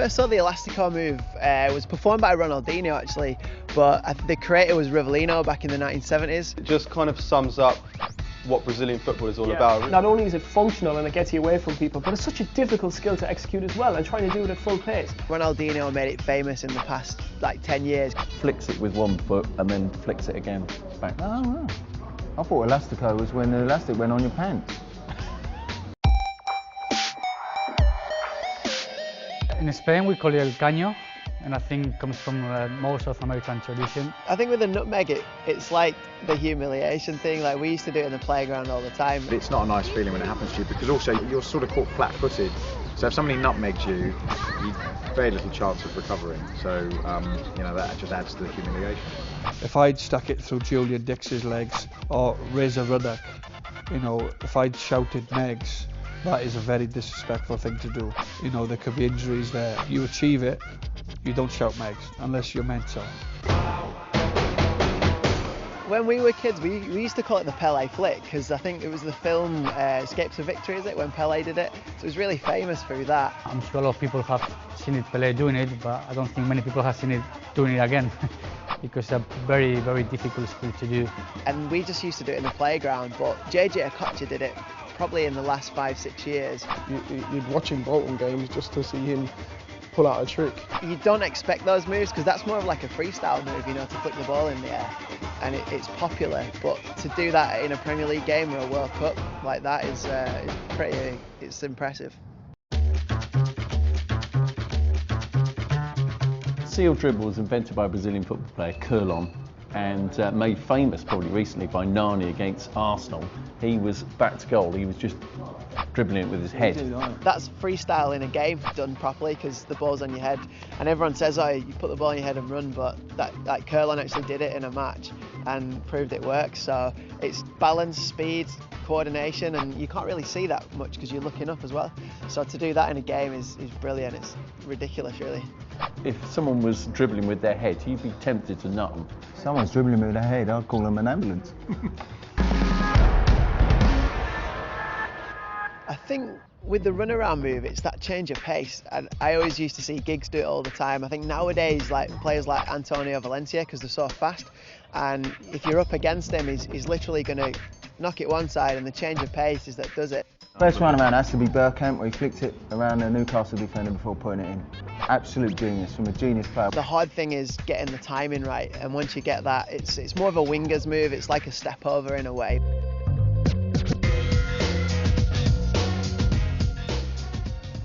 first saw the Elastico move, it was performed by Ronaldinho actually, but the creator was Rivellino back in the 1970s. It just kind of sums up what Brazilian football is all about. Really. Not only is it functional and it gets you away from people, but it's such a difficult skill to execute as well, and trying to do it at full pace. Ronaldinho made it famous in the past like 10 years. Flicks it with one foot and then flicks it again back. Oh, right. I thought Elastico was when the elastic went on your pants. In Spain we call it el caño, and I think it comes from more South American tradition. I think with the nutmeg, it's like the humiliation thing. Like we used to do it in the playground all the time. It's not a nice feeling when it happens to you, because also you're sort of caught flat-footed. So if somebody nutmegs you, you've very little chance of recovering. So you know, that just adds to the humiliation. If I'd stuck it through Julian Dix's legs or Razor Ruddock, you know, if I'd shouted Megs, that is a very disrespectful thing to do. You know, there could be injuries there. You achieve it, you don't shout Megs unless you're meant to. When we were kids, we used to call it the Pele flick, because I think it was the film Escape to Victory, is it, when Pele did it? So it was really famous through that. I'm sure a lot of people have seen it, Pelé doing it, but I don't think many people have seen it doing it again. Because it's a very, very difficult skill to do. And we just used to do it in the playground, but JJ Okocha did it probably in the last 5-6 years. You'd watch him Bolton games just to see him pull out a trick. You don't expect those moves because that's more of like a freestyle move, you know, to flick the ball in the air. And it's popular, but to do that in a Premier League game or a World Cup like that is it's impressive. Seal dribble was invented by a Brazilian football player, Curlon, and made famous probably recently by Nani against Arsenal. He was back to goal, he was just dribbling it with his head. That's freestyle in a game done properly because the ball's on your head, and everyone says, oh, you put the ball on your head and run, but that Curlon actually did it in a match and proved it works. So it's balance, speed, coordination, and you can't really see that much because you're looking up as well. So to do that in a game is brilliant. It's ridiculous, really. If someone was dribbling with their head, you'd be tempted to nut them. If someone's dribbling with their head, I'd call them an ambulance. I think with the runaround move, it's that change of pace. And I always used to see Giggs do it all the time. I think nowadays, like players like Antonio Valencia, because they're so fast, and if you're up against him, he's literally going to knock it one side, and the change of pace is that does it. First run around has to be Bergkamp, where he flicked it around the Newcastle defender before putting it in. Absolute genius from a genius player. The hard thing is getting the timing right, and once you get that, it's more of a winger's move. It's like a step over in a way.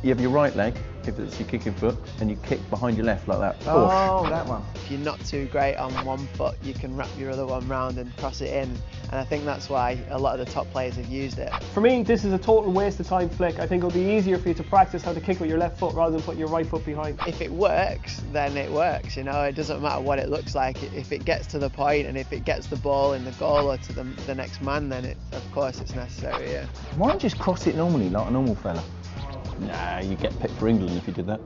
You have your right leg, if it's your kicking foot, and you kick behind your left like that. Oh, that one. If you're not too great on one foot, you can wrap your other one round and cross it in. And I think that's why a lot of the top players have used it. For me, this is a total waste of time flick. I think it'll be easier for you to practice how to kick with your left foot rather than put your right foot behind. If it works, then it works, you know. It doesn't matter what it looks like. If it gets to the point and if it gets the ball in the goal or to the next man, then of course it's necessary, yeah. Why don't you just cross it normally, like a normal fella? Nah, you get picked for England if you did that.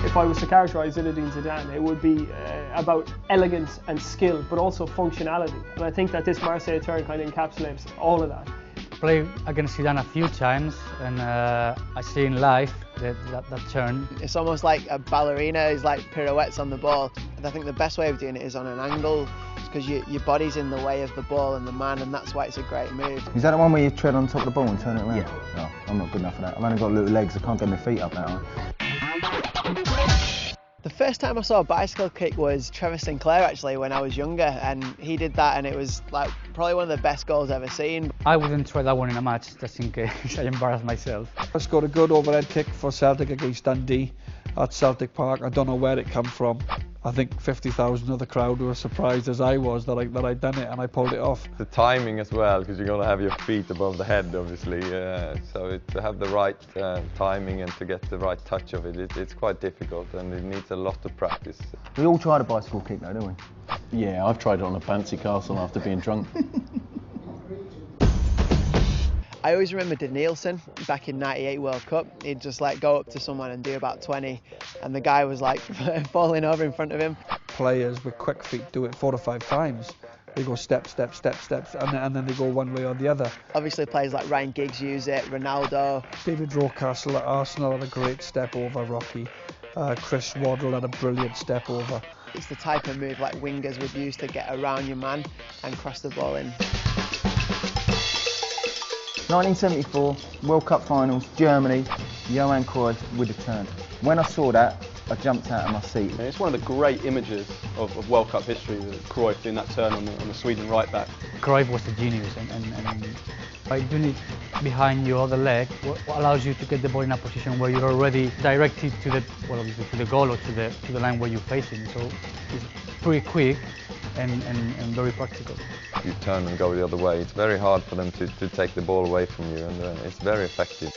If I was to characterise Zinedine Zidane, it would be about elegance and skill, but also functionality. And I think that this Marseille turn kind of encapsulates all of that. Played against Zidane a few times, and I see in live that turn. It's almost like a ballerina, is like pirouettes on the ball. And I think the best way of doing it is on an angle, because your body's in the way of the ball and the man, and that's why it's a great move. Is that the one where you tread on top of the ball and turn it around? Yeah. No, I'm not good enough for that. I've only got little legs, I can't get my feet up now. The first time I saw a bicycle kick was Trevor Sinclair, actually, when I was younger, and he did that, and it was like probably one of the best goals I've ever seen. I wouldn't try that one in a match, just in case I embarrass myself. I scored a good overhead kick for Celtic against Dundee at Celtic Park. I don't know where it came from. I think 50,000 of the crowd were as surprised as I was that I'd done it, and I pulled it off. The timing as well, because you're going to have your feet above the head, obviously. So to have the right timing and to get the right touch of it, it's quite difficult, and it needs a lot of practice. We all tried a bicycle kick though, don't we? Yeah, I've tried it on a bouncy castle after being drunk. I always remember De Nielsen back in '98 World Cup. He'd just like go up to someone and do about 20, and the guy was like falling over in front of him. Players with quick feet do it 4 or 5 times. They go step, step, step, steps, and then they go one way or the other. Obviously players like Ryan Giggs use it, Ronaldo. David Rocastle at Arsenal had a great step over Rocky. Chris Waddle had a brilliant step over. It's the type of move like wingers would use to get around your man and cross the ball in. 1974, World Cup finals, Germany, Johan Cruyff with a turn. When I saw that, I jumped out of my seat. It's one of the great images of World Cup history, Cruyff doing that turn on the Sweden right back. Cruyff was a genius, and by doing it behind your other leg, what allows you to get the ball in a position where you're already directed to the, well, obviously to the goal or to the line where you're facing. So it's pretty quick and very practical. You turn and go the other way. It's very hard for them to take the ball away from you, and it's very effective.